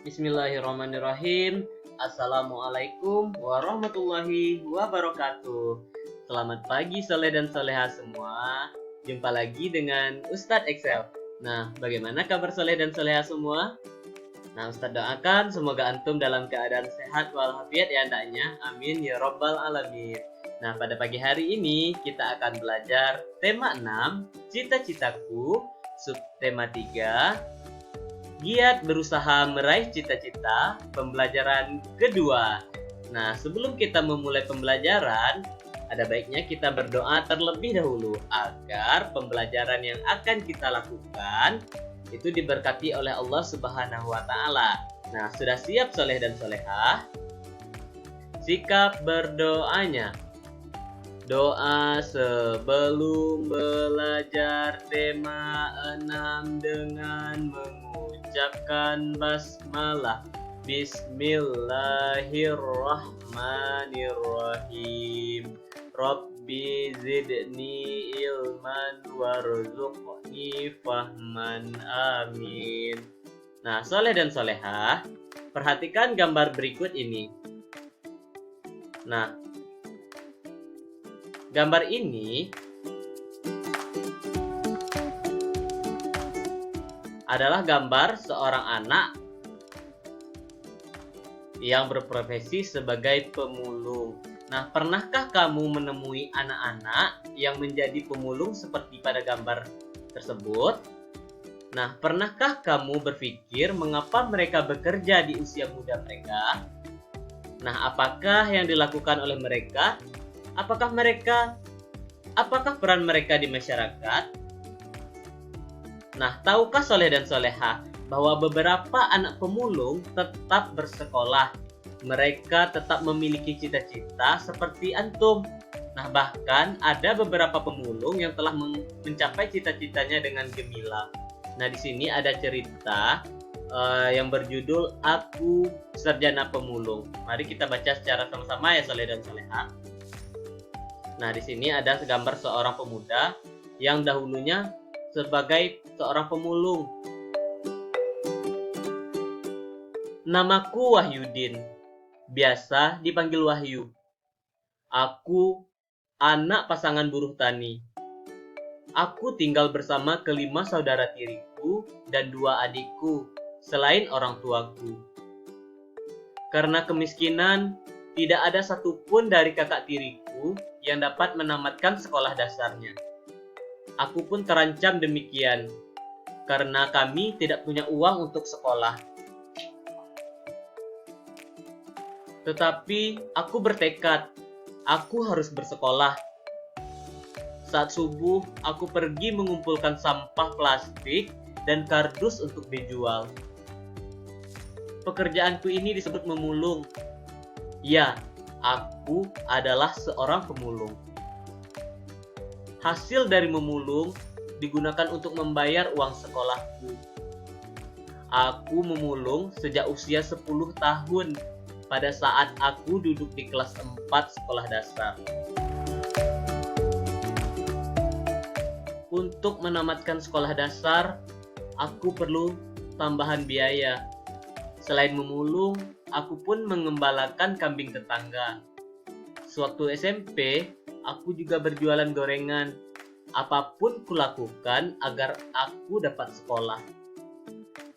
Bismillahirrahmanirrahim. Assalamualaikum warahmatullahi wabarakatuh. Selamat pagi soleh dan soleha semua. Jumpa lagi dengan Ustadz Excel. Nah, bagaimana kabar soleh dan soleha semua? Nah, Ustadz doakan semoga antum dalam keadaan sehat walafiat ya hendaknya. Amin ya robbal alamin. Nah, pada pagi hari ini kita akan belajar tema 6, cita-citaku, subtema 3, giat berusaha meraih cita-cita, pembelajaran kedua. Nah, sebelum kita memulai pembelajaran, ada baiknya kita berdoa terlebih dahulu agar pembelajaran yang akan kita lakukan itu diberkati oleh Allah Subhanahu wa taala. Nah, sudah siap soleh dan solehah? Sikap berdoanya. Doa sebelum belajar tema 6 dengan mengucapkan basmalah. Bismillahirrahmanirrahim. Rabbi zidni ilman warzuqni fahman. Amin. Nah, soleh dan solehah, perhatikan gambar berikut ini. Nah, gambar ini adalah gambar seorang anak yang berprofesi sebagai pemulung. Nah, pernahkah kamu menemui anak-anak yang menjadi pemulung seperti pada gambar tersebut? Nah, pernahkah kamu berpikir mengapa mereka bekerja di usia muda mereka? Nah, apakah yang dilakukan oleh mereka? Apakah peran mereka di masyarakat? Nah, tahukah soleh dan soleha bahwa beberapa anak pemulung tetap bersekolah? Mereka tetap memiliki cita-cita seperti antum. Nah, bahkan ada beberapa pemulung yang telah mencapai cita-citanya dengan gemilang. Nah, di sini ada cerita yang berjudul Aku Sarjana Pemulung. Mari kita baca secara sama-sama ya soleh dan soleha. Nah, di sini ada gambar seorang pemuda yang dahulunya sebagai seorang pemulung. Namaku Wahyudin, biasa dipanggil Wahyu. Aku anak pasangan buruh tani. Aku tinggal bersama kelima saudara tiriku dan 2 adikku, selain orang tuaku. Karena kemiskinan, tidak ada satupun dari kakak tiriku yang dapat menamatkan sekolah dasarnya. Aku pun terancam demikian, karena kami tidak punya uang untuk sekolah. Tetapi aku bertekad, aku harus bersekolah. Saat subuh, aku pergi mengumpulkan sampah plastik dan kardus untuk dijual. Pekerjaanku ini disebut memulung. Ya, aku adalah seorang pemulung. Hasil dari memulung digunakan untuk membayar uang sekolahku. Aku memulung sejak usia 10 tahun pada saat aku duduk di kelas 4 sekolah dasar. Untuk menamatkan sekolah dasar, aku perlu tambahan biaya. Selain memulung, aku pun mengembalakan kambing tetangga. Sewaktu SMP, aku juga berjualan gorengan. Apapun kulakukan agar aku dapat sekolah.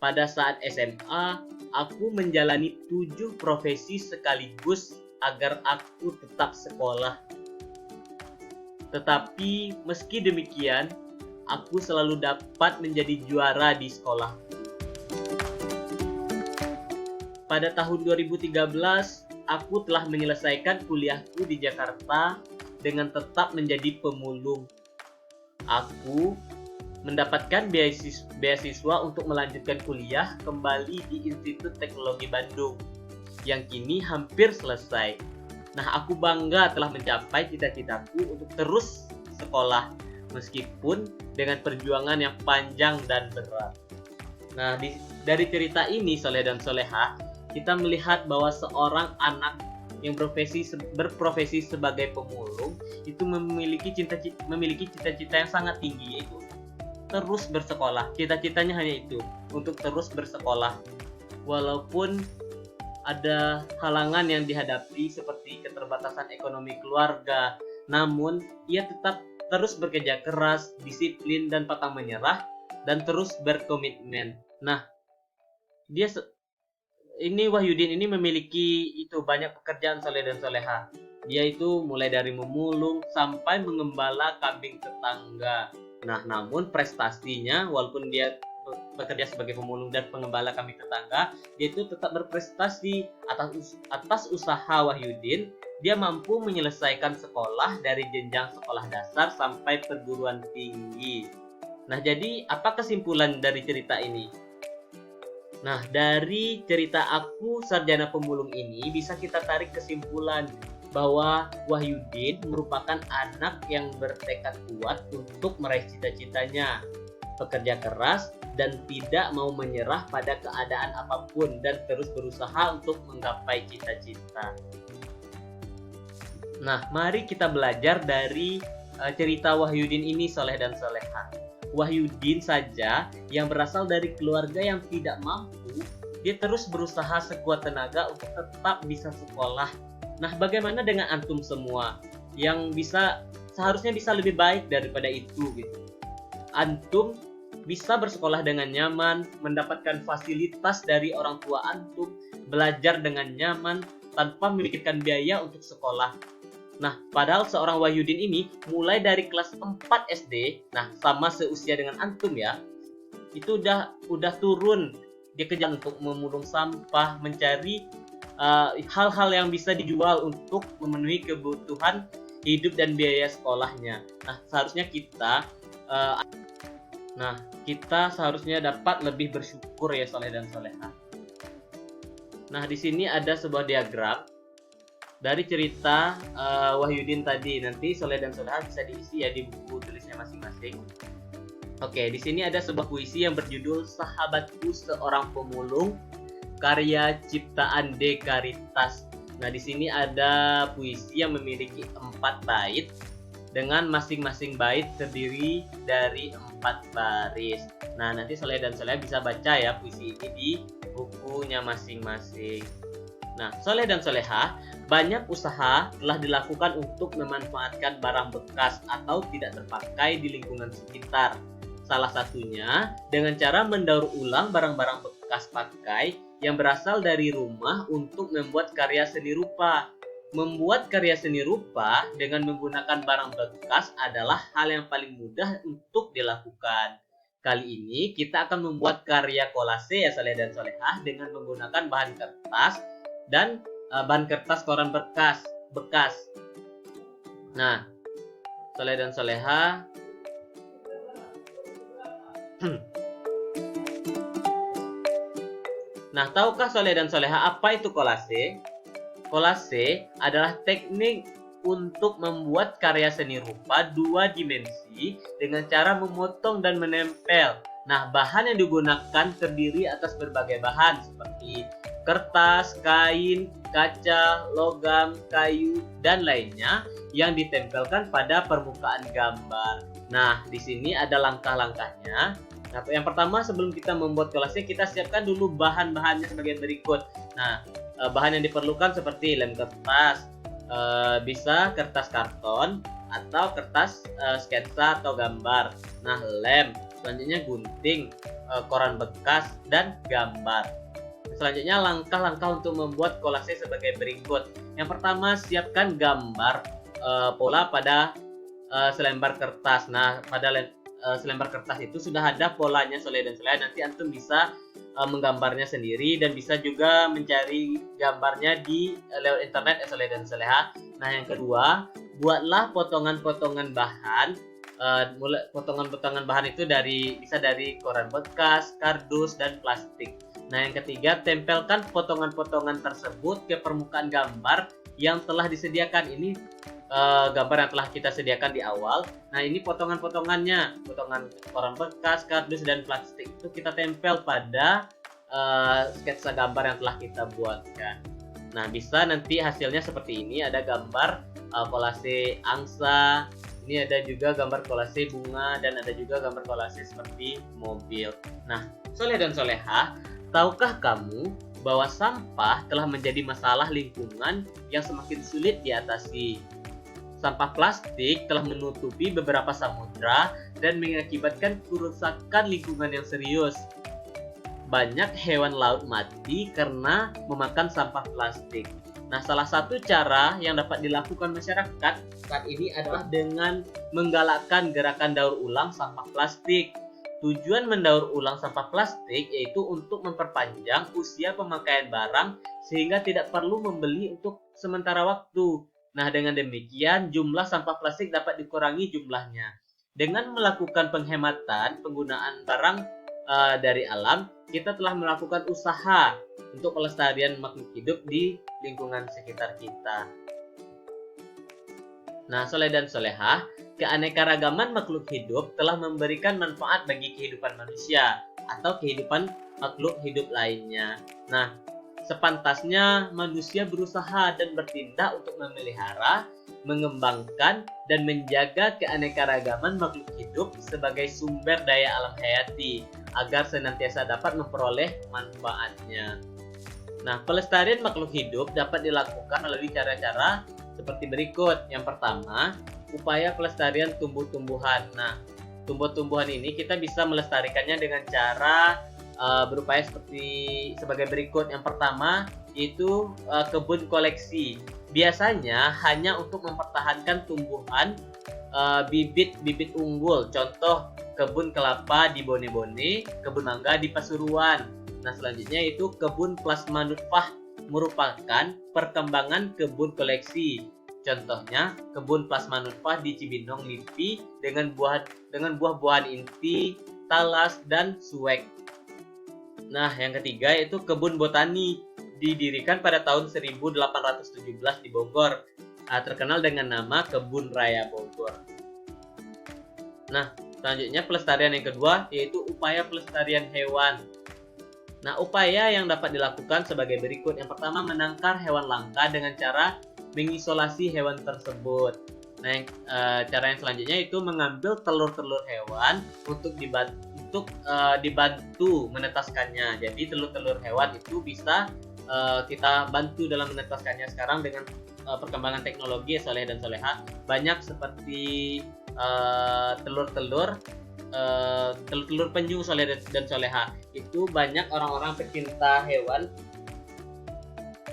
Pada saat SMA, aku menjalani 7 profesi sekaligus agar aku tetap sekolah. Tetapi meski demikian, aku selalu dapat menjadi juara di sekolah. Pada tahun 2013, aku telah menyelesaikan kuliahku di Jakarta dengan tetap menjadi pemulung. Aku mendapatkan beasiswa untuk melanjutkan kuliah kembali di Institut Teknologi Bandung yang kini hampir selesai. Nah, aku bangga telah mencapai cita-citaku untuk terus sekolah meskipun dengan perjuangan yang panjang dan berat. Nah, dari cerita ini soleh dan soleha, kita melihat bahwa seorang anak yang berprofesi sebagai pemulung itu memiliki cita-cita yang sangat tinggi, yaitu terus bersekolah. Cita-citanya hanya itu, untuk terus bersekolah. walaupun ada halangan yang dihadapi seperti keterbatasan ekonomi keluarga, namun ia tetap terus bekerja keras, disiplin dan pantang menyerah dan terus berkomitmen. Nah, dia ini Wahyudin ini memiliki itu banyak pekerjaan soleh dan soleha. Dia itu mulai dari memulung sampai mengembala kambing tetangga. Nah, namun prestasinya walaupun dia bekerja sebagai pemulung dan pengembala kambing tetangga, dia itu tetap berprestasi atas usaha Wahyudin. Dia mampu menyelesaikan sekolah dari jenjang sekolah dasar sampai perguruan tinggi. Nah, jadi apa kesimpulan dari cerita ini? Nah, dari cerita Aku Sarjana Pemulung ini bisa kita tarik kesimpulan bahwa Wahyudin merupakan anak yang bertekad kuat untuk meraih cita-citanya, bekerja keras, dan tidak mau menyerah pada keadaan apapun dan terus berusaha untuk menggapai cita-cita. Nah, mari kita belajar dari cerita Wahyudin ini, soleh dan soleha. Wahyudin saja yang berasal dari keluarga yang tidak mampu, dia terus berusaha sekuat tenaga untuk tetap bisa sekolah. Nah, bagaimana dengan antum semua yang seharusnya bisa lebih baik daripada itu gitu. Antum bisa bersekolah dengan nyaman, mendapatkan fasilitas dari orang tua antum, belajar dengan nyaman tanpa memikirkan biaya untuk sekolah. Nah, padahal seorang Wahyudin ini mulai dari kelas 4 SD, nah sama seusia dengan antum ya, itu udah turun dia kerja untuk memulung sampah, mencari hal-hal yang bisa dijual untuk memenuhi kebutuhan hidup dan biaya sekolahnya. Nah, seharusnya kita seharusnya dapat lebih bersyukur ya soleh dan soleha. Nah, di sini ada sebuah diagram dari cerita Wahyudin tadi. Nanti soleh dan soleha bisa diisi ya di buku tulisnya masing-masing. Oke, di sini ada sebuah puisi yang berjudul Sahabatku Seorang Pemulung, karya ciptaan Dekaritas. Nah, di sini ada puisi yang memiliki 4 bait dengan masing-masing bait terdiri dari 4 baris. Nah, nanti soleh dan soleha bisa baca ya puisi ini di bukunya masing-masing. Nah, soleh dan soleha, banyak usaha telah dilakukan untuk memanfaatkan barang bekas atau tidak terpakai di lingkungan sekitar. Salah satunya dengan cara mendaur ulang barang-barang bekas pakai yang berasal dari rumah untuk membuat karya seni rupa. Membuat karya seni rupa dengan menggunakan barang bekas adalah hal yang paling mudah untuk dilakukan. Kali ini kita akan membuat karya kolase ya soleh dan solehah dengan menggunakan bahan kertas dan bahan kertas koran bekas. Nah, soleh dan soleha, nah, tahukah soleh dan soleha apa itu kolase? Kolase adalah teknik untuk membuat karya seni rupa 2 dimensi dengan cara memotong dan menempel. Nah, bahan yang digunakan terdiri atas berbagai bahan seperti kertas, kain, kaca, logam, kayu, dan lainnya yang ditempelkan pada permukaan gambar. Nah, di sini ada langkah-langkahnya. Nah, yang pertama sebelum kita membuat kolase, kita siapkan dulu bahan-bahannya sebagai berikut. Nah, bahan yang diperlukan seperti lem kertas, bisa kertas karton atau kertas sketsa atau gambar. Nah, lem, selanjutnya gunting, koran bekas, dan gambar. Selanjutnya langkah-langkah untuk membuat kolase sebagai berikut. Yang pertama, siapkan gambar pola pada selembar kertas. Nah, pada selembar kertas itu sudah ada polanya soleh dan soleha. Nanti antum bisa menggambarnya sendiri dan bisa juga mencari gambarnya di lewat internet soleh dan soleha. Nah, yang kedua, buatlah potongan-potongan bahan. Potongan-potongan bahan itu bisa dari koran bekas, kardus, dan plastik. Nah, yang ketiga, tempelkan potongan-potongan tersebut ke permukaan gambar yang telah disediakan. Ini gambar yang telah kita sediakan di awal. Nah, ini potongan-potongannya, potongan koran bekas, kardus, dan plastik itu kita tempel pada sketsa gambar yang telah kita buatkan. Nah, bisa nanti hasilnya seperti ini. Ada gambar kolase angsa, ini ada juga gambar kolase bunga, dan ada juga gambar kolase seperti mobil. Nah, soleh dan soleha, Tahukah kamu bahwa sampah telah menjadi masalah lingkungan yang semakin sulit diatasi? Sampah plastik telah menutupi beberapa samudra dan mengakibatkan kerusakan lingkungan yang serius. Banyak hewan laut mati karena memakan sampah plastik. Nah, salah satu cara yang dapat dilakukan masyarakat saat ini adalah dengan menggalakkan gerakan daur ulang sampah plastik. Tujuan mendaur ulang sampah plastik yaitu untuk memperpanjang usia pemakaian barang sehingga tidak perlu membeli untuk sementara waktu. Nah, dengan demikian jumlah sampah plastik dapat dikurangi jumlahnya. Dengan melakukan penghematan penggunaan barang dari alam, kita telah melakukan usaha untuk pelestarian makhluk hidup di lingkungan sekitar kita. Nah, soleh dan solehah, keanekaragaman makhluk hidup telah memberikan manfaat bagi kehidupan manusia atau kehidupan makhluk hidup lainnya. Nah, sepantasnya manusia berusaha dan bertindak untuk memelihara, mengembangkan, dan menjaga keanekaragaman makhluk hidup sebagai sumber daya alam hayati agar senantiasa dapat memperoleh manfaatnya. Nah, pelestarian makhluk hidup dapat dilakukan melalui cara-cara seperti berikut. Yang pertama, upaya pelestarian tumbuh-tumbuhan. Nah, tumbuh-tumbuhan ini kita bisa melestarikannya dengan cara berupaya sebagai berikut. Yang pertama, yaitu kebun koleksi. Biasanya hanya untuk mempertahankan tumbuhan bibit-bibit unggul. Contoh, kebun kelapa di Bone-Bone, kebun mangga di Pasuruan. Nah, selanjutnya itu kebun plasma nutfah, merupakan perkembangan kebun koleksi. Contohnya, kebun plasma nutfah di Cibinong Lipi dengan buah-buahan inti, talas, dan suwek. Nah, yang ketiga yaitu kebun botani, didirikan pada tahun 1817 di Bogor, terkenal dengan nama Kebun Raya Bogor. Nah, selanjutnya pelestarian yang kedua yaitu upaya pelestarian hewan. Nah, upaya yang dapat dilakukan sebagai berikut. Yang pertama, menangkar hewan langka dengan cara mengisolasi hewan tersebut. Nah, cara yang selanjutnya itu mengambil telur-telur hewan untuk dibantu menetaskannya. Jadi, telur-telur hewan itu bisa kita bantu dalam menetaskannya. Sekarang dengan perkembangan teknologi, soleh dan soleha, banyak seperti telur-telur penyu, soleh dan soleha. Itu banyak orang-orang pecinta hewan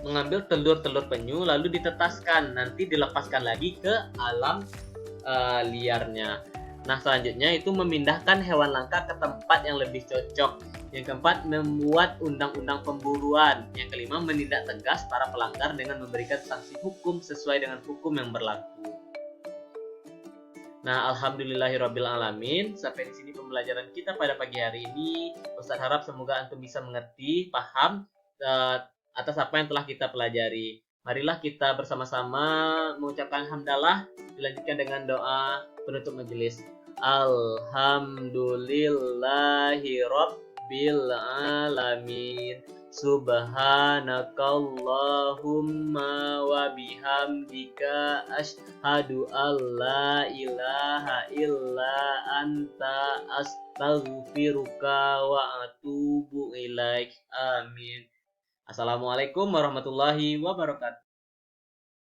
mengambil telur-telur penyu lalu ditetaskan, nanti dilepaskan lagi ke alam liarnya. Nah, selanjutnya itu memindahkan hewan langka ke tempat yang lebih cocok. Yang keempat, membuat undang-undang pemburuan. Yang kelima, menindak tegas para pelanggar dengan memberikan sanksi hukum sesuai dengan hukum yang berlaku. Nah, alhamdulillahirrabbilalamin. Sampai di sini pembelajaran kita pada pagi hari ini. Ustaz harap semoga antum bisa mengerti, paham atas apa yang telah kita pelajari. Marilah kita bersama-sama mengucapkan hamdalah, dilanjutkan dengan doa penutup majelis. Alhamdulillahirabbil alamin. Subhanakallahumma wa bihamdika asyhadu alla ilaha illa anta astaghfiruka wa atubu ilaik. Amin. Assalamualaikum warahmatullahi wabarakatuh.